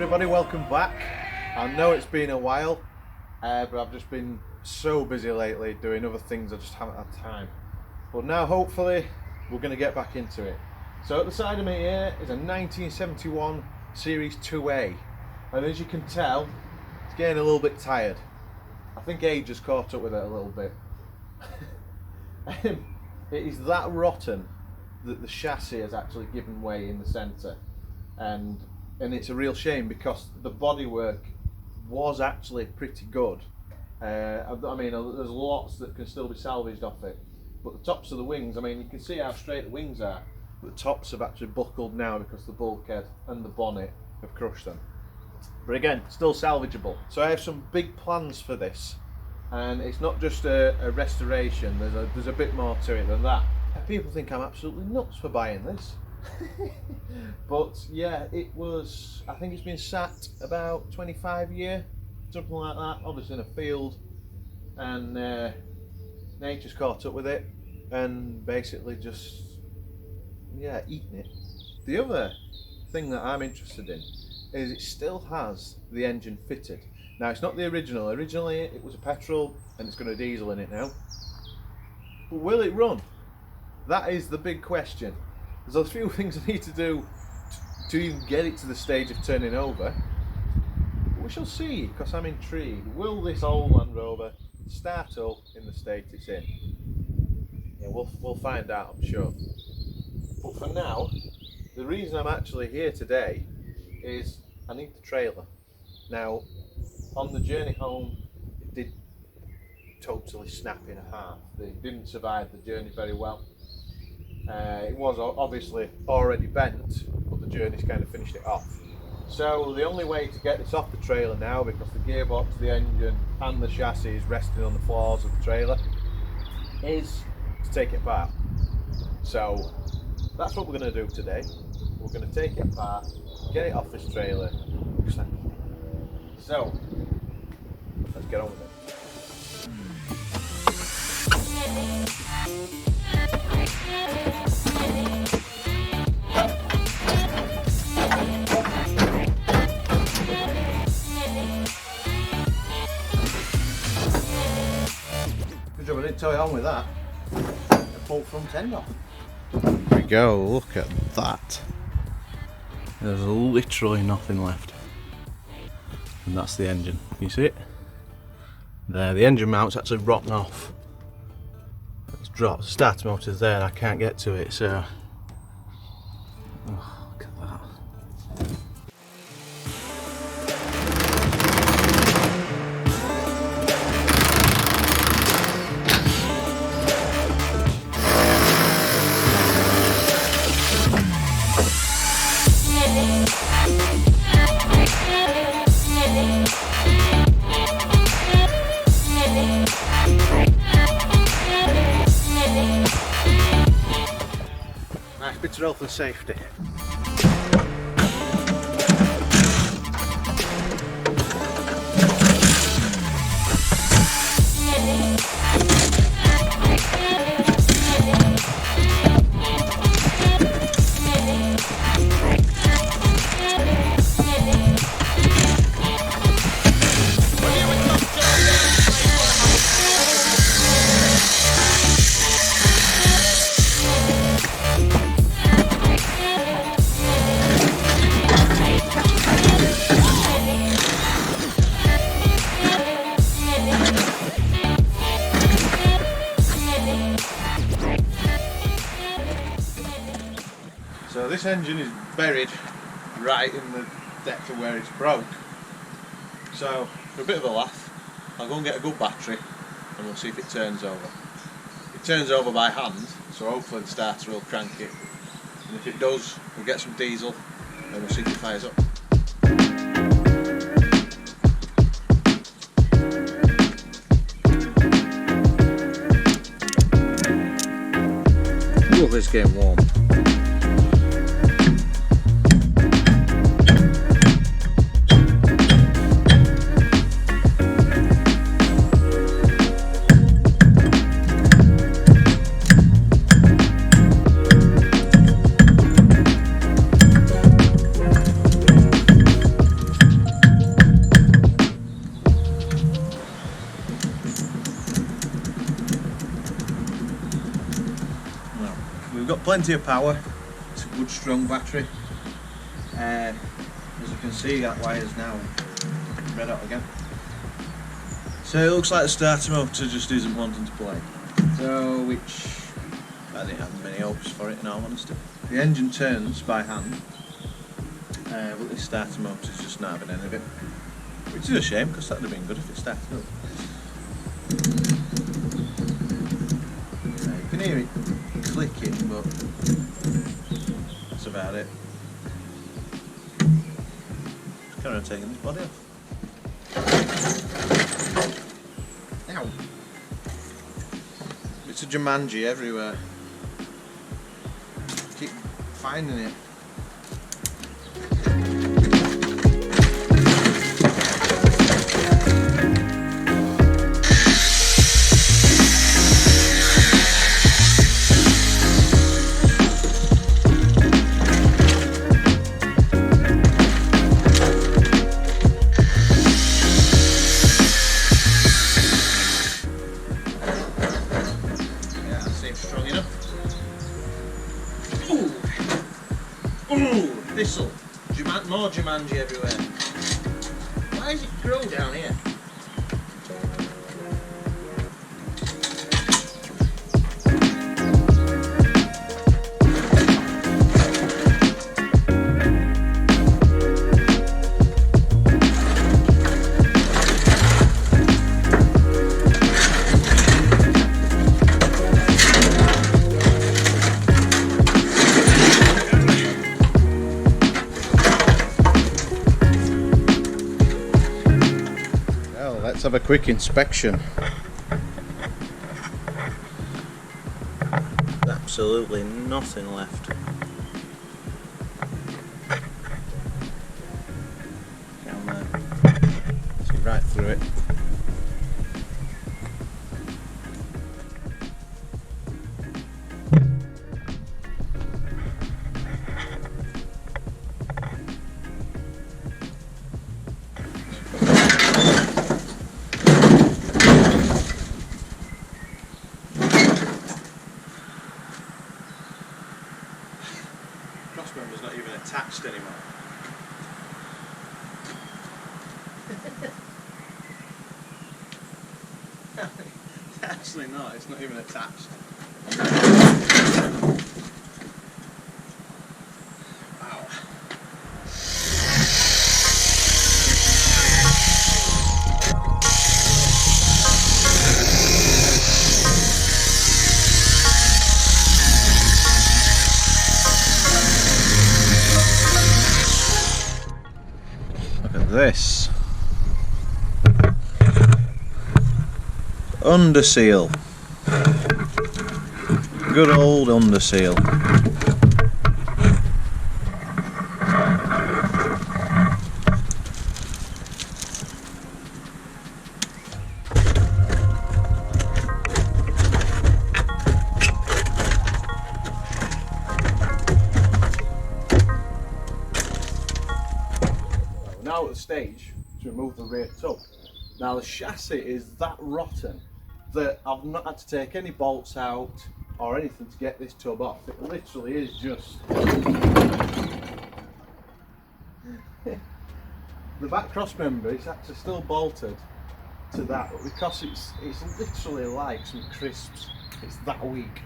everybody, welcome back. I know it's been a while, but I've just been so busy lately doing other things, I just haven't had time. But now hopefully we're going to get back into it. So at the side of me here is a 1971 Series 2A, and as you can tell, it's getting a little bit tired. I think age has caught up with it a little bit. It is that rotten that the chassis has actually given way in the centre, and it's a real shame because the bodywork was actually pretty good. I mean, there's lots that can still be salvaged off it, but the tops of the wings, I mean, you can see how straight the wings are, but the tops have actually buckled now because the bulkhead and the bonnet have crushed them. But again, still salvageable. So I have some big plans for this, and it's not just a restoration, there's a bit more to it than that. People think I'm absolutely nuts for buying this. But yeah, it was, I think it's been sat about 25 years, something like that, obviously in a field, and nature's caught up with it and basically just, yeah, eating it. The other thing that I'm interested in is it still has the engine fitted. Now, it's not the original. Originally it was a petrol and it's got a diesel in it now, but will it run? That is the big question. There's a few things I need to do to even get it to the stage of turning over. But we shall see, because I'm intrigued. Will this old Land Rover start up in the state it's in? Yeah, we'll find out, I'm sure. But for now, the reason I'm actually here today is I need the trailer. Now, on the journey home, it did totally snap in half. It didn't survive the journey very well. It was obviously already bent, but the journey's kind of finished it off. So the only way to get this off the trailer now, because the gearbox, the engine and the chassis is resting on the floors of the trailer, is to take it apart. So that's what we're going to do today. We're going to take it apart, get it off this trailer. So let's get on with it. Good job I didn't tow it on with that. I pulled front end off. There we go, look at that. There's literally nothing left. And that's the engine. Can you see it? There, the engine mount's actually rotten off. It's dropped. The starter motor's there and I can't get to it, so. Oh, look at that. Nice bit of health and safety. So this engine is buried right in the depth of where it's broke. So for a bit of a laugh, I'll go and get a good battery and we'll see if it turns over. It turns over by hand, so hopefully the starter will crank it. And if it does, we'll get some diesel and we'll see if it fires up. Love this getting warm. plenty of power. It's a good strong battery. As you can see, that wire's now red hot again. So it looks like the starter motor just isn't wanting to play. So, which I didn't have many hopes for it in all honesty. The engine turns by hand, but the starter motor's just not having any of it. Which is a shame, because that would have been good if it started up. You can hear it clicking, but that's about it. Just carry on taking this body off. Ow! It's a Jumanji everywhere. Keep finding it. Strong enough. Ooh! Ooh! Thistle! More Jumanji everywhere. Why does it grow down here? Let's have a quick inspection. Absolutely nothing left. Can see right through it. Crossmember's not even attached anymore. Actually not, it's not even attached. Wow. This under seal, good old under seal. Now at the stage to remove the rear tub. Now the chassis is that rotten that I've not had to take any bolts out or anything to get this tub off. It literally is just the back cross member is actually still bolted to that, but because it's literally like some crisps, it's that weak.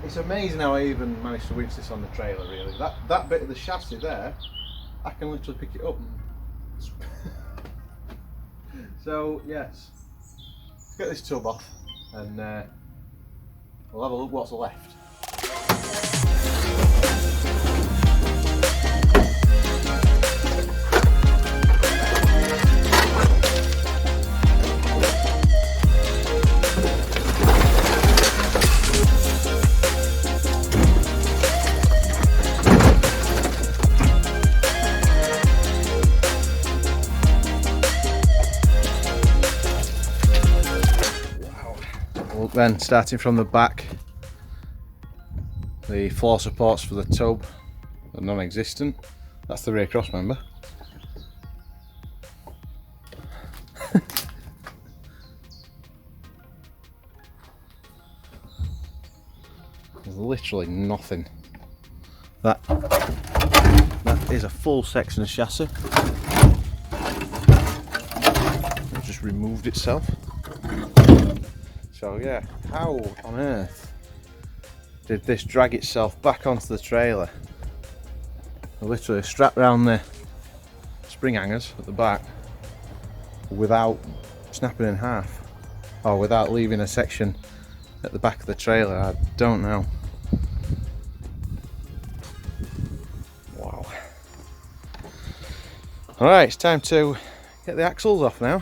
It's amazing how I even managed to winch this on the trailer really. That bit of the chassis there, I can literally pick it up and so yes, let's get this tub off and we'll have a look what's left. Then starting from the back, the floor supports for the tub are non-existent. That's the rear cross member. literally nothing. That is a full section of chassis. It just removed itself. So yeah, how on earth did this drag itself back onto the trailer? Literally strapped around the spring hangers at the back without snapping in half, or without leaving a section at the back of the trailer. I don't know. Wow. Alright, it's time to get the axles off now.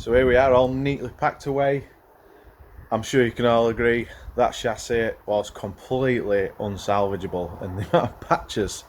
So here we are, all neatly packed away. I'm sure you can all agree that chassis was completely unsalvageable, and the amount of patches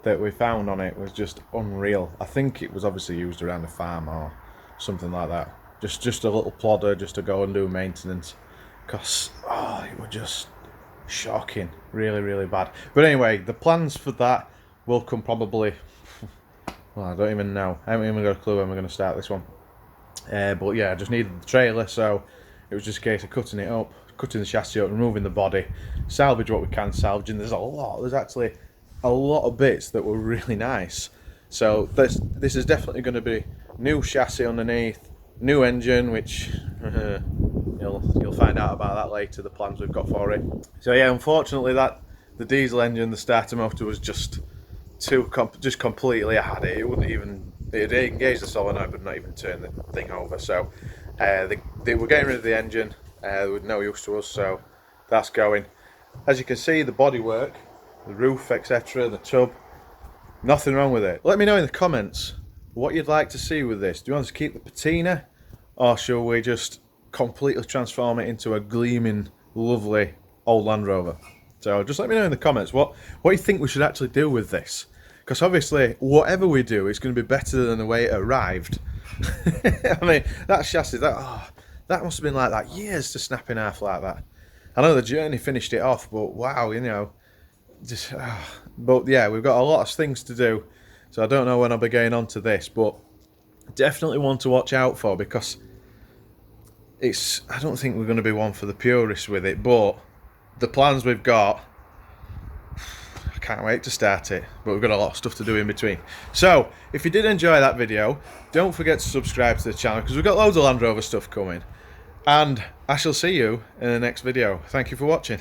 that we found on it was just unreal. I think it was obviously used around a farm or something like that. Just a little plodder just to go and do maintenance, because it was just shocking, really bad. But anyway, the plans for that will come probably, well, I don't even know. I haven't even got a clue when we're going to start this one. But yeah, I just needed the trailer, so it was just a case of cutting it up, cutting the chassis up, removing the body, salvage what we can salvage, and there's actually a lot of bits that were really nice. So this is definitely going to be new chassis underneath, new engine, which you'll find out about that later, the plans we've got for it. So yeah, unfortunately the diesel engine, the starter motor, was just completely, I had it. It wouldn't even, it engaged the solenoid but not even turn the thing over. So they were getting rid of the engine with no use to us, so that's going. As you can see, the bodywork, the roof, etc., the tub, Nothing wrong with it. Let me know in the comments what you'd like to see with this. Do you want us to keep the patina, or shall we just completely transform it into a gleaming, lovely old Land Rover? So just let me know in the comments what you think we should actually do with this. Because obviously, whatever we do, it's going to be better than the way it arrived. I mean, that chassis, that must have been like that years to snap in half like that. I know the journey finished it off, but wow, you know, just. But yeah, we've got a lot of things to do, so I don't know when I'll be going on to this, but definitely one to watch out for, because it's. I don't think we're going to be one for the purists with it, but the plans we've got, I can't wait to start it, but we've got a lot of stuff to do in between. So, if you did enjoy that video, don't forget to subscribe to the channel, because we've got loads of Land Rover stuff coming. And I shall see you in the next video. Thank you for watching.